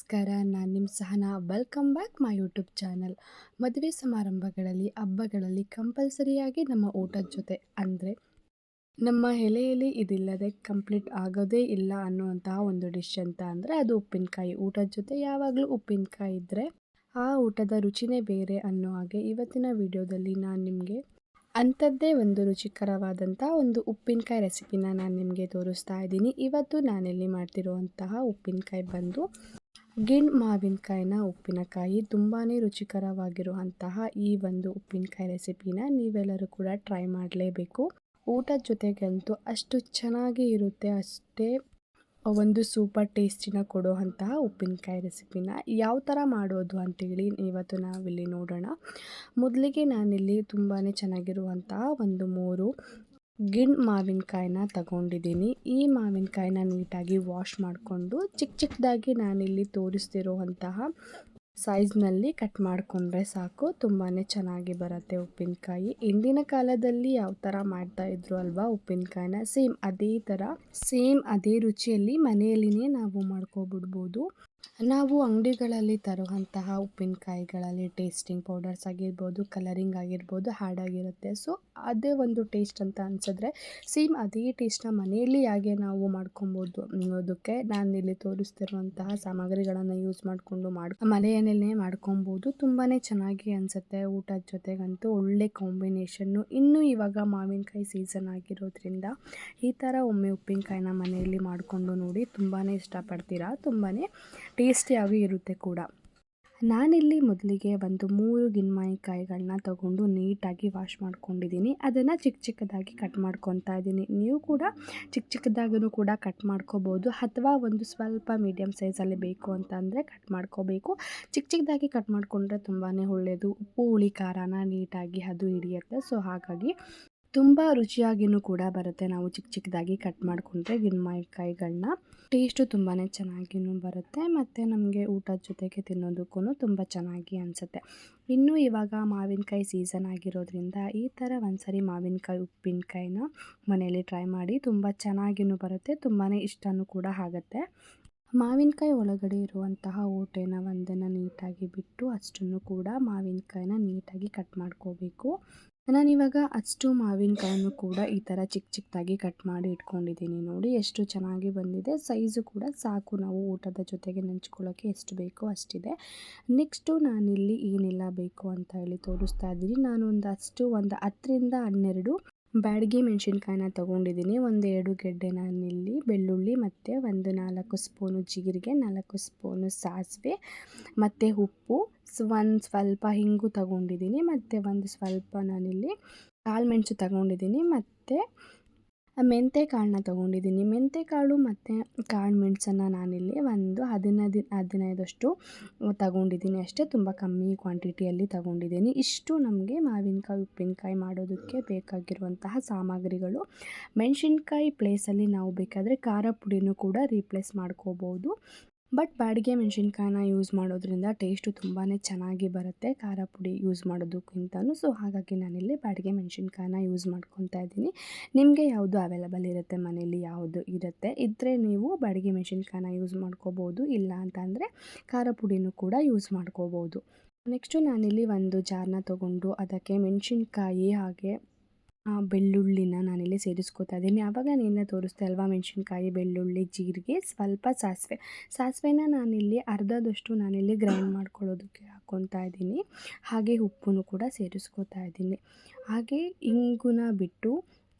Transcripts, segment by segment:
ನಮಸ್ಕಾರ, ನಾನು ನಿಮ್ಮ Sahana. Welcome back my YouTube channel. ಮದುವೆ ಸಮಾರಂಭಗಳಲ್ಲಿ, ಹಬ್ಬಗಳಲ್ಲಿ ಕಂಪಲ್ಸರಿಯಾಗಿ ನಮ್ಮ ಊಟದ ಜೊತೆ ಅಂದರೆ ನಮ್ಮ ಎಲೆಯಲ್ಲಿ ಇದಿಲ್ಲದೆ ಕಂಪ್ಲೀಟ್ ಆಗೋದೇ ಇಲ್ಲ ಅನ್ನುವಂತಹ ಒಂದು ಡಿಶ್ ಅಂತ ಅಂದರೆ ಅದು ಉಪ್ಪಿನಕಾಯಿ. ಊಟದ ಜೊತೆ ಯಾವಾಗಲೂ ಉಪ್ಪಿನಕಾಯಿ ಇದ್ದರೆ ಆ ಊಟದ ರುಚಿನೇ ಬೇರೆ ಅನ್ನೋ ಹಾಗೆ ಇವತ್ತಿನ ವಿಡಿಯೋದಲ್ಲಿ ನಾನು ನಿಮಗೆ ಅಂಥದ್ದೇ ಒಂದು ರುಚಿಕರವಾದಂಥ ಒಂದು ಉಪ್ಪಿನಕಾಯಿ ರೆಸಿಪಿನ ನಾನು ನಿಮಗೆ ತೋರಿಸ್ತಾ ಇದ್ದೀನಿ. ಇವತ್ತು ನಾನಿಲ್ಲಿ ಮಾಡ್ತಿರುವಂತಹ ಉಪ್ಪಿನಕಾಯಿ ಬಂದು ಗಿಣ್ ಮಾವಿನಕಾಯಿನ ಉಪ್ಪಿನಕಾಯಿ. ತುಂಬಾ ರುಚಿಕರವಾಗಿರುವಂತಹ ಈ ಒಂದು ಉಪ್ಪಿನಕಾಯಿ ರೆಸಿಪಿನ ನೀವೆಲ್ಲರೂ ಕೂಡ ಟ್ರೈ ಮಾಡಲೇಬೇಕು. ಊಟದ ಜೊತೆಗಂತೂ ಅಷ್ಟು ಚೆನ್ನಾಗಿ ಇರುತ್ತೆ, ಅಷ್ಟೇ ಒಂದು ಸೂಪರ್ ಟೇಸ್ಟಿನ ಕೊಡುವಂತಹ ಉಪ್ಪಿನಕಾಯಿ ರೆಸಿಪಿನ ಯಾವ ಥರ ಮಾಡೋದು ಅಂತೇಳಿ ಇವತ್ತು ನಾವಿಲ್ಲಿ ನೋಡೋಣ. ಮೊದಲಿಗೆ ನಾನಿಲ್ಲಿ ತುಂಬಾ ಚೆನ್ನಾಗಿರುವಂತಹ ಒಂದು 3 ಗಿಣ್ ಮಾವಿನಕಾಯಿನ ತಗೊಂಡಿದ್ದೀನಿ. ಈ ಮಾವಿನಕಾಯಿನ ನೀಟಾಗಿ ವಾಶ್ ಮಾಡಿಕೊಂಡು ಚಿಕ್ಕ ಚಿಕ್ಕದಾಗಿ ನಾನಿಲ್ಲಿ ತೋರಿಸ್ತಿರುವಂತಹ ಸೈಜ್ನಲ್ಲಿ ಕಟ್ ಮಾಡಿಕೊಂಡ್ರೆ ಸಾಕು. ತುಂಬಾ ಚೆನ್ನಾಗಿ ಬರುತ್ತೆ ಉಪ್ಪಿನಕಾಯಿ. ಹಿಂದಿನ ಕಾಲದಲ್ಲಿ ಯಾವ ಥರ ಮಾಡ್ತಾಯಿದ್ರು ಅಲ್ವಾ ಉಪ್ಪಿನಕಾಯಿನ, ಸೇಮ್ ಅದೇ ರುಚಿಯಲ್ಲಿ ಮನೆಯಲ್ಲಿನೇ ನಾವು ಮಾಡ್ಕೊಬಿಡ್ಬೋದು. ನಾವು ಅಂಗಡಿಗಳಲ್ಲಿ ತರುವಂತಹ ಉಪ್ಪಿನಕಾಯಿಗಳಲ್ಲಿ ಟೇಸ್ಟಿಂಗ್ ಪೌಡರ್ಸ್ ಆಗಿರ್ಬೋದು, ಕಲರಿಂಗ್ ಆಗಿರ್ಬೋದು ಆ್ಯಡ್ ಆಗಿರುತ್ತೆ. ಸೊ ಅದೇ ಒಂದು ಟೇಸ್ಟ್ ಅಂತ ಅನಿಸಿದ್ರೆ ಸೇಮ್ ಅದೇ ಟೇಸ್ಟ್ನ ಮನೆಯಲ್ಲಿ ಹೇಗೆ ನಾವು ಮಾಡ್ಕೊಬೋದು ಅನ್ನೋದಕ್ಕೆ ನಾನಿಲ್ಲಿ ತೋರಿಸ್ತಿರುವಂತಹ ಸಾಮಗ್ರಿಗಳನ್ನು ಯೂಸ್ ಮಾಡಿಕೊಂಡು ಮನೆಯಲ್ಲೇ ಮಾಡ್ಕೊಬೋದು. ತುಂಬಾ ಚೆನ್ನಾಗಿ ಅನಿಸುತ್ತೆ. ಊಟದ ಜೊತೆಗಂತೂ ಒಳ್ಳೆ ಕಾಂಬಿನೇಷನ್ನು. ಇನ್ನು ಇವಾಗ ಮಾವಿನಕಾಯಿ ಸೀಸನ್ ಆಗಿರೋದ್ರಿಂದ ಈ ಥರ ಒಮ್ಮೆ ಉಪ್ಪಿನಕಾಯಿನ ಮನೆಯಲ್ಲಿ ಮಾಡಿಕೊಂಡು ನೋಡಿ, ತುಂಬಾ ಇಷ್ಟಪಡ್ತೀರಾ. ತುಂಬಾ ಟೇಸ್ಟಿಯಾಗಿ ಇರುತ್ತೆ ಕೂಡ. ನಾನಿಲ್ಲಿ ಮೊದಲಿಗೆ ಒಂದು 3 ಗಿಣ್ಮಾವಿನಕಾಯಿಗಳನ್ನ ತಗೊಂಡು ನೀಟಾಗಿ ವಾಶ್ ಮಾಡ್ಕೊಂಡಿದ್ದೀನಿ. ಅದನ್ನು ಚಿಕ್ಕ ಚಿಕ್ಕದಾಗಿ ಕಟ್ ಮಾಡ್ಕೊತಾ ಇದ್ದೀನಿ. ನೀವು ಕೂಡ ಚಿಕ್ಕ ಚಿಕ್ಕದಾಗೂ ಕೂಡ ಕಟ್ ಮಾಡ್ಕೋಬೋದು, ಅಥವಾ ಒಂದು ಸ್ವಲ್ಪ ಮೀಡಿಯಮ್ ಸೈಜಲ್ಲಿ ಬೇಕು ಅಂತಂದರೆ ಕಟ್ ಮಾಡ್ಕೋಬೇಕು. ಚಿಕ್ಕ ಚಿಕ್ಕದಾಗಿ ಕಟ್ ಮಾಡಿಕೊಂಡ್ರೆ ತುಂಬಾ ಒಳ್ಳೆಯದು. ಉಪ್ಪು ಹುಳಿ ಖಾರನ ನೀಟಾಗಿ ಅದು ಹಿಡಿಯುತ್ತೆ. ಸೊ ಹಾಗಾಗಿ ತುಂಬ ರುಚಿಯಾಗಿಯೂ ಕೂಡ ಬರುತ್ತೆ ನಾವು ಚಿಕ್ಕ ಚಿಕ್ಕದಾಗಿ ಕಟ್ ಮಾಡಿಕೊಂಡ್ರೆ ಗಿಣ್ಮಾವಿನಕಾಯಿಗಳನ್ನ. ಟೇಸ್ಟು ತುಂಬಾ ಚೆನ್ನಾಗಿಯೂ ಬರುತ್ತೆ ಮತ್ತು ನಮಗೆ ಊಟದ ಜೊತೆಗೆ ತಿನ್ನೋದಕ್ಕೂ ತುಂಬ ಚೆನ್ನಾಗಿ ಅನಿಸುತ್ತೆ. ಇನ್ನು ಇವಾಗ ಮಾವಿನಕಾಯಿ ಸೀಸನ್ ಆಗಿರೋದ್ರಿಂದ ಈ ಥರ ಒಂದ್ಸರಿ ಮಾವಿನಕಾಯಿ ಉಪ್ಪಿನಕಾಯಿನ ಮನೆಯಲ್ಲಿ ಟ್ರೈ ಮಾಡಿ. ತುಂಬ ಚೆನ್ನಾಗಿಯೂ ಬರುತ್ತೆ, ತುಂಬಾ ಇಷ್ಟನೂ ಕೂಡ ಆಗುತ್ತೆ. ಮಾವಿನಕಾಯಿ ಒಳಗಡೆ ಇರುವಂತಹ ಓಟೆನ ಒಂದನ್ನು ನೀಟಾಗಿ ಬಿಟ್ಟು ಅಷ್ಟನ್ನು ಕೂಡ ಮಾವಿನಕಾಯಿನ ನೀಟಾಗಿ ಕಟ್ ಮಾಡ್ಕೋಬೇಕು. ನಾನಿವಾಗ ಅಷ್ಟು ಮಾವಿನಕಾಯನ್ನು ಕೂಡ ಈ ಥರ ಚಿಕ್ಕ ಚಿಕ್ಕದಾಗಿ ಕಟ್ ಮಾಡಿ ಇಟ್ಕೊಂಡಿದ್ದೀನಿ. ನೋಡಿ ಎಷ್ಟು ಚೆನ್ನಾಗಿ ಬಂದಿದೆ. ಸೈಜು ಕೂಡ ಸಾಕು, ನಾವು ಊಟದ ಜೊತೆಗೆ ನೆಂಚ್ಕೊಳ್ಳೋಕ್ಕೆ ಎಷ್ಟು ಬೇಕೋ ಅಷ್ಟಿದೆ. ನೆಕ್ಸ್ಟು ನಾನಿಲ್ಲಿ ಏನೆಲ್ಲ ಬೇಕು ಅಂತ ಹೇಳಿ ತೋರಿಸ್ತಾ ಇದ್ದೀನಿ. ನಾನು ಒಂದು 10ರಿಂದ 12 ಬ್ಯಾಡಗಿ ಮೆಣಸಿನ್ಕಾಯಿನ ತೊಗೊಂಡಿದ್ದೀನಿ. 2 ಗೆಡ್ಡೆ ನಾನಿಲ್ಲಿ ಬೆಳ್ಳುಳ್ಳಿ ಮತ್ತು 4 ಸ್ಪೂನು ಜೀರಿಗೆ, 4 ಸ್ಪೂನು ಸಾಸಿವೆ ಮತ್ತು ಉಪ್ಪು, ಒಂದು ಸ್ವಲ್ಪ ಹಿಂಗು ತೊಗೊಂಡಿದ್ದೀನಿ ಮತ್ತು ಒಂದು ಸ್ವಲ್ಪ ನಾನಿಲ್ಲಿ ಕಾಳುಮೆಣಸು ತೊಗೊಂಡಿದ್ದೀನಿ ಮತ್ತು ಮೆಂತ್ಯಕಾಳನ್ನ ತೊಗೊಂಡಿದ್ದೀನಿ. ಮೆಂತ್ಯಕಾಳು ಮತ್ತು ಕಾಳು ಮೆಣಸನ್ನು ನಾನಿಲ್ಲಿ ಒಂದು 15 ತೊಗೊಂಡಿದ್ದೀನಿ ಅಷ್ಟೇ. ತುಂಬ ಕಮ್ಮಿ ಕ್ವಾಂಟಿಟಿಯಲ್ಲಿ ತೊಗೊಂಡಿದ್ದೀನಿ. ಇಷ್ಟು ನಮಗೆ ಮಾವಿನಕಾಯಿ ಉಪ್ಪಿನಕಾಯಿ ಮಾಡೋದಕ್ಕೆ ಬೇಕಾಗಿರುವಂತಹ ಸಾಮಗ್ರಿಗಳು. ಮೆಣಸಿನ್ಕಾಯಿ ಪ್ಲೇಸಲ್ಲಿ ನಾವು ಬೇಕಾದರೆ ಖಾರ ಪುಡಿನೂ ಕೂಡ ರೀಪ್ಲೇಸ್ ಮಾಡ್ಕೋಬೋದು. ಬಟ್ ಬ್ಯಾಡಗಿ ಮೆಣಸಿನ್ಕಾಯಿನ ಯೂಸ್ ಮಾಡೋದ್ರಿಂದ ಟೇಸ್ಟು ತುಂಬಾ ಚೆನ್ನಾಗಿ ಬರುತ್ತೆ ಖಾರ ಪುಡಿ ಯೂಸ್ ಮಾಡೋದಕ್ಕಿಂತನೂ. ಸೊ ಹಾಗಾಗಿ ನಾನಿಲ್ಲಿ ಬ್ಯಾಡಗಿ ಮೆಣಸಿನ್ಕಾಯಿನ ಯೂಸ್ ಮಾಡ್ಕೊತಾ ಇದ್ದೀನಿ. ನಿಮಗೆ ಯಾವುದು ಅವೈಲಬಲ್ ಇರುತ್ತೆ, ಮನೇಲಿ ಯಾವುದು ಇದ್ದರೆ ನೀವು ಬ್ಯಾಡಗಿ ಮೆಣಸಿನ್ಕಾಯಿನ ಯೂಸ್ ಮಾಡ್ಕೋಬೋದು. ಇಲ್ಲ ಅಂತಂದರೆ ಖಾರ ಪುಡಿನೂ ಕೂಡ ಯೂಸ್ ಮಾಡ್ಕೋಬೋದು. ನೆಕ್ಸ್ಟು ನಾನಿಲ್ಲಿ ಒಂದು ಜಾರನ್ನ ತೊಗೊಂಡು ಅದಕ್ಕೆ ಮೆಣಸಿನ್ಕಾಯಿ ಹಾಗೆ ಬೆಳ್ಳುಳ್ಳಿನ ನಾನಿಲ್ಲಿ ಸೇರಿಸ್ಕೋತಾ ಇದ್ದೀನಿ. ಆವಾಗ ನಾನೆಲ್ಲ ತೋರಿಸ್ದೆ ಅಲ್ವಾ, ಮೆಣಸಿನ್ಕಾಯಿ, ಬೆಳ್ಳುಳ್ಳಿ, ಜೀರಿಗೆ, ಸ್ವಲ್ಪ ಸಾಸಿವೆನ ನಾನಿಲ್ಲಿ ಅರ್ಧದಷ್ಟು ನಾನಿಲ್ಲಿ ಗ್ರೈಂಡ್ ಮಾಡ್ಕೊಳ್ಳೋದಕ್ಕೆ ಹಾಕ್ಕೊತಾ ಇದ್ದೀನಿ. ಹಾಗೆ ಉಪ್ಪನ್ನು ಕೂಡ ಸೇರಿಸ್ಕೋತಾ ಇದ್ದೀನಿ. ಹಾಗೆ ಇಂಗುನ ಬಿಟ್ಟು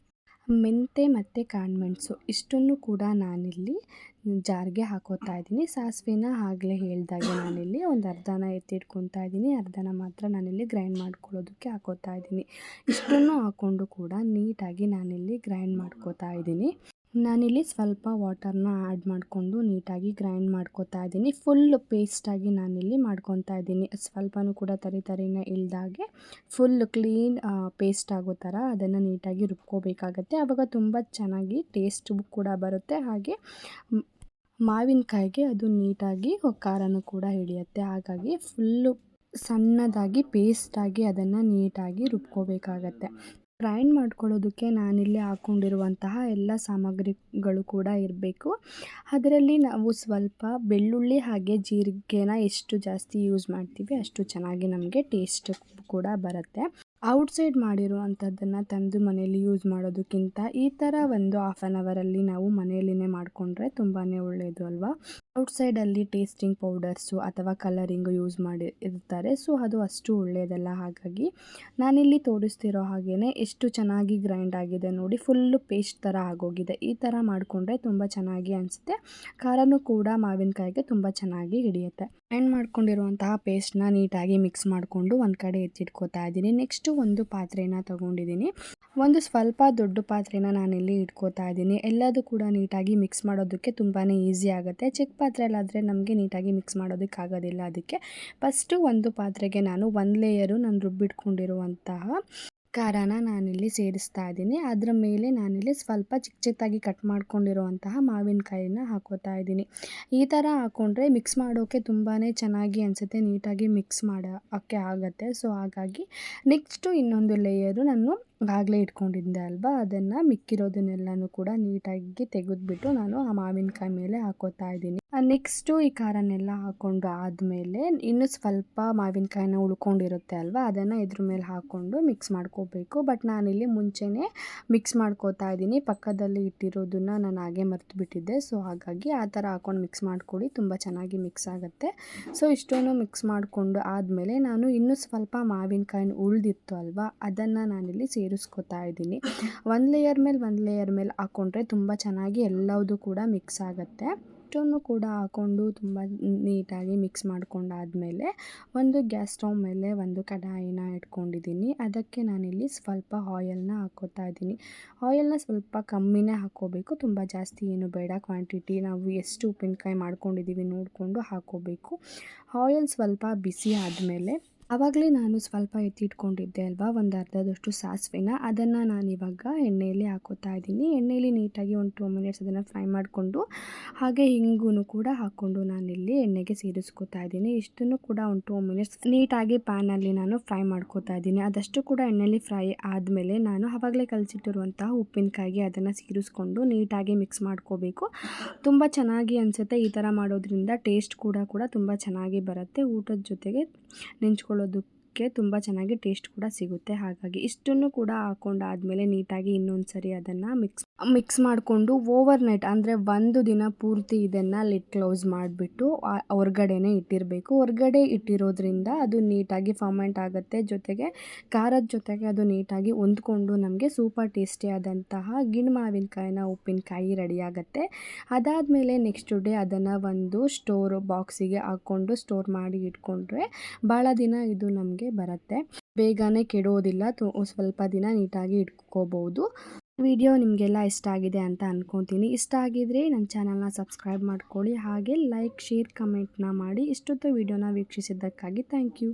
ಮೆಂತೆ ಮತ್ತು ಕಾಳುಮೆಣಸು ಇಷ್ಟನ್ನು ಕೂಡ ನಾನಿಲ್ಲಿ ಜಾರ್ಗೆ ಹಾಕೋತಾ ಇದ್ದೀನಿ. ಸಾಸಿವೆನ ಆಗಲೇ ಹೇಳ್ದಾಗೆ ನಾನಿಲ್ಲಿ ಒಂದು ಅರ್ಧನ ಎತ್ತಿಟ್ಕೊತಾ ಇದ್ದೀನಿ, ಅರ್ಧನ ಮಾತ್ರ ನಾನಿಲ್ಲಿ ಗ್ರೈಂಡ್ ಮಾಡ್ಕೊಳ್ಳೋದಕ್ಕೆ ಹಾಕೋತಾ ಇದ್ದೀನಿ. ಇಷ್ಟನ್ನು ಹಾಕ್ಕೊಂಡು ಕೂಡ ನೀಟಾಗಿ ನಾನಿಲ್ಲಿ ಗ್ರೈಂಡ್ ಮಾಡ್ಕೋತಾ ಇದ್ದೀನಿ. ನಾನಿಲ್ಲಿ ಸ್ವಲ್ಪ ವಾಟರ್ನ ಆ್ಯಡ್ ಮಾಡಿಕೊಂಡು ನೀಟಾಗಿ ಗ್ರೈಂಡ್ ಮಾಡ್ಕೋತಾ ಇದ್ದೀನಿ. ಫುಲ್ ಪೇಸ್ಟಾಗಿ ನಾನಿಲ್ಲಿ ಮಾಡ್ಕೊತಾ ಇದ್ದೀನಿ. ಸ್ವಲ್ಪನೂ ಕೂಡ ತರಿನ ಇಲ್ದಾಗೆ ಫುಲ್ ಕ್ಲೀನ್ ಪೇಸ್ಟ್ ಆಗೋ ಥರ ಅದನ್ನು ನೀಟಾಗಿ ರುಬ್ಕೋಬೇಕಾಗತ್ತೆ. ಆವಾಗ ತುಂಬ ಚೆನ್ನಾಗಿ ಟೇಸ್ಟ್ ಕೂಡ ಬರುತ್ತೆ. ಹಾಗೆ ಮಾವಿನಕಾಯಿಗೆ ಅದು ನೀಟಾಗಿ ಖಾರನೂ ಕೂಡ ಹಿಡಿಯುತ್ತೆ. ಹಾಗಾಗಿ ಫುಲ್ಲು ಸಣ್ಣದಾಗಿ ಪೇಸ್ಟಾಗಿ ಅದನ್ನು ನೀಟಾಗಿ ರುಬ್ಕೋಬೇಕಾಗತ್ತೆ. ಗ್ರೈಂಡ್ ಮಾಡ್ಕೊಳ್ಳೋದಕ್ಕೆ ನಾನಿಲ್ಲಿ ಹಾಕ್ಕೊಂಡಿರುವಂತಹ ಎಲ್ಲ ಸಾಮಗ್ರಿಗಳು ಕೂಡ ಇರಬೇಕು. ಅದರಲ್ಲಿ ನಾವು ಸ್ವಲ್ಪ ಬೆಳ್ಳುಳ್ಳಿ ಹಾಗೆ ಜೀರಿಗೆನ ಎಷ್ಟು ಜಾಸ್ತಿ ಯೂಸ್ ಮಾಡ್ತೀವಿ ಅಷ್ಟು ಚೆನ್ನಾಗಿ ನಮಗೆ ಟೇಸ್ಟ್ ಕೂಡ ಬರುತ್ತೆ. ಔಟ್ಸೈಡ್ ಮಾಡಿರುವಂಥದ್ದನ್ನು ತಂದು ಮನೆಯಲ್ಲಿ ಯೂಸ್ ಮಾಡೋದಕ್ಕಿಂತ ಈ ಥರ ಒಂದು ಹಾಫ್ ಆನ್ ಅವರಲ್ಲಿ ನಾವು ಮನೆಯಲ್ಲಿನೇ ಮಾಡಿಕೊಂಡ್ರೆ ತುಂಬಾ ಒಳ್ಳೆಯದು ಅಲ್ವಾ. ಔಟ್ಸೈಡಲ್ಲಿ ಟೇಸ್ಟಿಂಗ್ ಪೌಡರ್ಸು ಅಥವಾ ಕಲರಿಂಗು ಯೂಸ್ ಮಾಡಿ ಇರ್ತಾರೆ. ಸೊ ಅದು ಅಷ್ಟು ಒಳ್ಳೆಯದಲ್ಲ. ಹಾಗಾಗಿ ನಾನಿಲ್ಲಿ ತೋರಿಸ್ತಿರೋ ಹಾಗೇ ಎಷ್ಟು ಚೆನ್ನಾಗಿ ಗ್ರೈಂಡ್ ಆಗಿದೆ ನೋಡಿ, ಫುಲ್ಲು ಪೇಸ್ಟ್ ಥರ ಆಗೋಗಿದೆ. ಈ ಥರ ಮಾಡಿಕೊಂಡ್ರೆ ತುಂಬ ಚೆನ್ನಾಗಿ ಅನಿಸುತ್ತೆ. ಖಾರನೂ ಕೂಡ ಮಾವಿನಕಾಯಿಗೆ ತುಂಬ ಚೆನ್ನಾಗಿ ಹಿಡಿಯುತ್ತೆ. ಗ್ರೈಂಡ್ ಮಾಡ್ಕೊಂಡಿರುವಂತಹ ಪೇಸ್ಟ್ನ ನೀಟಾಗಿ ಮಿಕ್ಸ್ ಮಾಡಿಕೊಂಡು ಒಂದು ಕಡೆ ಎತ್ತಿಟ್ಕೋತಾ ಇದ್ದೀನಿ. ನೆಕ್ಸ್ಟು ಒಂದು ಪಾತ್ರೆನ ತೊಗೊಂಡಿದ್ದೀನಿ. ಒಂದು ಸ್ವಲ್ಪ ದೊಡ್ಡ ಪಾತ್ರೆನ ನಾನಿಲ್ಲಿ ಇಟ್ಕೋತಾ ಇದ್ದೀನಿ. ಎಲ್ಲದೂ ಕೂಡ ನೀಟಾಗಿ ಮಿಕ್ಸ್ ಮಾಡೋದಕ್ಕೆ ತುಂಬಾ ಈಸಿ ಆಗುತ್ತೆ. ಚಿಕ್ಕ ಪಾತ್ರೆಯಲ್ಲಾದರೆ ನಮಗೆ ನೀಟಾಗಿ ಮಿಕ್ಸ್ ಮಾಡೋದಕ್ಕಾಗೋದಿಲ್ಲ. ಅದಕ್ಕೆ ಫಸ್ಟು ಒಂದು ಪಾತ್ರೆಗೆ ನಾನು ಒಂದು ಲೇಯರು ನಾನು ರುಬ್ಬಿಟ್ಕೊಂಡಿರುವಂತಹ ಖಾರನ ನಾನಿಲ್ಲಿ ಸೇರಿಸ್ತಾ ಇದ್ದೀನಿ. ಅದರ ಮೇಲೆ ನಾನಿಲ್ಲಿ ಸ್ವಲ್ಪ ಚಿಕ್ಕ ಚಿಕ್ಕದಾಗಿ ಕಟ್ ಮಾಡ್ಕೊಂಡಿರುವಂತಹ ಮಾವಿನಕಾಯಿನ ಹಾಕೋತಾ ಇದ್ದೀನಿ. ಈ ಥರ ಹಾಕ್ಕೊಂಡ್ರೆ ಮಿಕ್ಸ್ ಮಾಡೋಕ್ಕೆ ತುಂಬಾ ಚೆನ್ನಾಗಿ ಅನಿಸುತ್ತೆ, ನೀಟಾಗಿ ಮಿಕ್ಸ್ ಮಾಡೋಕ್ಕೆ ಆಗುತ್ತೆ. ಸೊ ಹಾಗಾಗಿ ನೆಕ್ಸ್ಟು ಇನ್ನೊಂದು ಲೇಯರು ನಾನು ಆಗಲೇ ಇಟ್ಕೊಂಡಿದ್ದೆ ಅಲ್ವಾ, ಅದನ್ನು ಮಿಕ್ಕಿರೋದನ್ನೆಲ್ಲನೂ ಕೂಡ ನೀಟಾಗಿ ತೆಗೆದುಬಿಟ್ಟು ನಾನು ಆ ಮಾವಿನಕಾಯಿ ಮೇಲೆ ಹಾಕೋತಾ ಇದ್ದೀನಿ. ನೆಕ್ಸ್ಟು ಈ ಖಾರನೆಲ್ಲ ಹಾಕ್ಕೊಂಡು ಆದಮೇಲೆ ಇನ್ನೂ ಸ್ವಲ್ಪ ಮಾವಿನಕಾಯಿನ ಉಳ್ಕೊಂಡಿರುತ್ತೆ ಅಲ್ವಾ, ಅದನ್ನು ಇದ್ರ ಮೇಲೆ ಹಾಕ್ಕೊಂಡು ಮಿಕ್ಸ್ ಮಾಡ್ಕೋಬೇಕು. ಬಟ್ ನಾನಿಲ್ಲಿ ಮುಂಚೆನೇ ಮಿಕ್ಸ್ ಮಾಡ್ಕೋತಾ ಇದ್ದೀನಿ. ಪಕ್ಕದಲ್ಲಿ ಇಟ್ಟಿರೋದನ್ನು ನಾನು ಹಾಗೆ ಮರ್ತು ಬಿಟ್ಟಿದ್ದೆ. ಸೊ ಹಾಗಾಗಿ ಆ ಥರ ಹಾಕ್ಕೊಂಡು ಮಿಕ್ಸ್ ಮಾಡ್ಕೊಳ್ಳಿ, ತುಂಬ ಚೆನ್ನಾಗಿ ಮಿಕ್ಸ್ ಆಗುತ್ತೆ. ಸೊ ಇಷ್ಟನ್ನು ಮಿಕ್ಸ್ ಮಾಡಿಕೊಂಡು ಆದಮೇಲೆ ನಾನು ಇನ್ನೂ ಸ್ವಲ್ಪ ಮಾವಿನಕಾಯಿನ ಉಳಿದಿತ್ತು ಅಲ್ವಾ, ಅದನ್ನು ನಾನಿಲ್ಲಿ ಸೇರಿಸ್ಕೋತಾ ಇದ್ದೀನಿ. ಒಂದು ಲೇಯರ್ ಮೇಲೆ ಹಾಕ್ಕೊಂಡ್ರೆ ತುಂಬ ಚೆನ್ನಾಗಿ ಎಲ್ಲದೂ ಕೂಡ ಮಿಕ್ಸ್ ಆಗುತ್ತೆ. ಇಷ್ಟನ್ನು ಕೂಡ ಹಾಕ್ಕೊಂಡು ತುಂಬ ನೀಟಾಗಿ ಮಿಕ್ಸ್ ಮಾಡ್ಕೊಂಡಾದಮೇಲೆ ಒಂದು ಗ್ಯಾಸ್ ಸ್ಟವ್ ಮೇಲೆ ಒಂದು ಕಡಾಯಿನ ಇಟ್ಕೊಂಡಿದ್ದೀನಿ. ಅದಕ್ಕೆ ನಾನಿಲ್ಲಿ ಸ್ವಲ್ಪ ಆಯಿಲ್ನ ಹಾಕ್ಕೋತಾ ಇದ್ದೀನಿ. ಆಯಿಲ್ನ ಸ್ವಲ್ಪ ಕಮ್ಮಿನೇ ಹಾಕ್ಕೋಬೇಕು, ತುಂಬ ಜಾಸ್ತಿ ಏನು ಬೇಡ. ಕ್ವಾಂಟಿಟಿ ನಾವು ಎಷ್ಟು ಉಪ್ಪಿನಕಾಯಿ ಮಾಡ್ಕೊಂಡಿದ್ದೀವಿ ನೋಡಿಕೊಂಡು ಹಾಕ್ಕೋಬೇಕು. ಆಯಿಲ್ ಸ್ವಲ್ಪ ಬಿಸಿ ಆದಮೇಲೆ ಆವಾಗಲೇ ನಾನು ಸ್ವಲ್ಪ ಎತ್ತಿಟ್ಕೊಂಡಿದ್ದೆ ಅಲ್ವಾ, ಒಂದು ಅರ್ಧದಷ್ಟು ಸಾಸಿವೆನ, ಅದನ್ನು ನಾನಿವಾಗ ಎಣ್ಣೆಯಲ್ಲಿ ಹಾಕೋತಾ ಇದ್ದೀನಿ. ಎಣ್ಣೆಯಲ್ಲಿ ನೀಟಾಗಿ ಒಂದು 2 ಮಿನಿಟ್ಸ್ ಅದನ್ನು ಫ್ರೈ ಮಾಡಿಕೊಂಡು ಹಾಗೆ ಹಿಂಗೂ ಕೂಡ ಹಾಕ್ಕೊಂಡು ನಾನಿಲ್ಲಿ ಎಣ್ಣೆಗೆ ಸೇರಿಸ್ಕೋತಾ ಇದ್ದೀನಿ. ಇಷ್ಟನ್ನು ಕೂಡ ಒಂದು 2 ಮಿನಿಟ್ಸ್ ನೀಟಾಗಿ ಪ್ಯಾನಲ್ಲಿ ನಾನು ಫ್ರೈ ಮಾಡ್ಕೋತಾ ಇದ್ದೀನಿ. ಅದಷ್ಟು ಕೂಡ ಎಣ್ಣೆಯಲ್ಲಿ ಫ್ರೈ ಆದಮೇಲೆ ನಾನು ಆವಾಗಲೇ ಕಲಸಿಟ್ಟಿರುವಂತಹ ಉಪ್ಪಿನಕಾಯಿಗೆ ಅದನ್ನು ಸೇರಿಸ್ಕೊಂಡು ನೀಟಾಗಿ ಮಿಕ್ಸ್ ಮಾಡ್ಕೋಬೇಕು. ತುಂಬ ಚೆನ್ನಾಗಿ ಅನಿಸುತ್ತೆ ಈ ಥರ ಮಾಡೋದ್ರಿಂದ. ಟೇಸ್ಟ್ ಕೂಡ ತುಂಬ ಚೆನ್ನಾಗಿ ಬರುತ್ತೆ. ಊಟದ ಜೊತೆಗೆ ನೆಂಚ್ಕೊಳ್ಳೋದಕ್ಕೆ ತುಂಬ ಚೆನ್ನಾಗಿ ಟೇಸ್ಟ್ ಕೂಡ ಸಿಗುತ್ತೆ. ಹಾಗಾಗಿ ಇಷ್ಟನ್ನು ಕೂಡ ಹಾಕ್ಕೊಂಡಾದ್ಮೇಲೆ ನೀಟಾಗಿ ಇನ್ನೊಂದು ಸರಿ ಅದನ್ನು ಮಿಕ್ಸ್ ಮಾಡಿಕೊಂಡು ಓವರ್ ನೈಟ್ ಅಂದರೆ ಒಂದು ದಿನ ಪೂರ್ತಿ ಇದನ್ನು ಲಿಡ್ ಕ್ಲೋಸ್ ಮಾಡಿಬಿಟ್ಟು ಹೊರ್ಗಡೆನೇ ಇಟ್ಟಿರಬೇಕು. ಹೊರ್ಗಡೆ ಇಟ್ಟಿರೋದ್ರಿಂದ ಅದು ನೀಟಾಗಿ ಫರ್ಮೆಂಟ್ ಆಗುತ್ತೆ. ಜೊತೆಗೆ ಖಾರದ ಜೊತೆಗೆ ಅದು ನೀಟಾಗಿ ಹೊಂದ್ಕೊಂಡು ನಮಗೆ ಸೂಪರ್ ಟೇಸ್ಟಿಯಾದಂತಹ ಗಿಣ್ಣು ಮಾವಿನಕಾಯಿನ ಉಪ್ಪಿನಕಾಯಿ ರೆಡಿಯಾಗುತ್ತೆ. ಅದಾದಮೇಲೆ ನೆಕ್ಸ್ಟ್ ಡೇ ಅದನ್ನು ಒಂದು ಸ್ಟೋರ್ ಬಾಕ್ಸಿಗೆ ಹಾಕ್ಕೊಂಡು ಸ್ಟೋರ್ ಮಾಡಿ ಇಟ್ಕೊಂಡ್ರೆ ಭಾಳ ದಿನ ಇದು ನಮಗೆ ಬರುತ್ತೆ. ಬೇಗನೆ ಕೆಡೋದಿಲ್ಲ, ಸ್ವಲ್ಪ ದಿನ ನೀಟಾಗಿ ಇಟ್ಕೋಬೋದು. ವಿಡಿಯೋ ನಿಮಗೆಲ್ಲ ಇಷ್ಟ ಆಗಿದೆ ಅಂತ ಅಂದ್ಕೊತೀನಿ. ಇಷ್ಟ ಆಗಿದ್ರೆ ನನ್ನ ಚಾನಲ್ನ ಸಬ್ಸ್ಕ್ರೈಬ್ ಮಾಡ್ಕೊಳ್ಳಿ. ಹಾಗೆ ಲೈಕ್, ಶೇರ್, ಕಮೆಂಟ್ನ ಮಾಡಿ. ಇಷ್ಟೊತ್ತು ವಿಡಿಯೋನ ವೀಕ್ಷಿಸಿದ್ದಕ್ಕಾಗಿ ಥ್ಯಾಂಕ್ ಯು.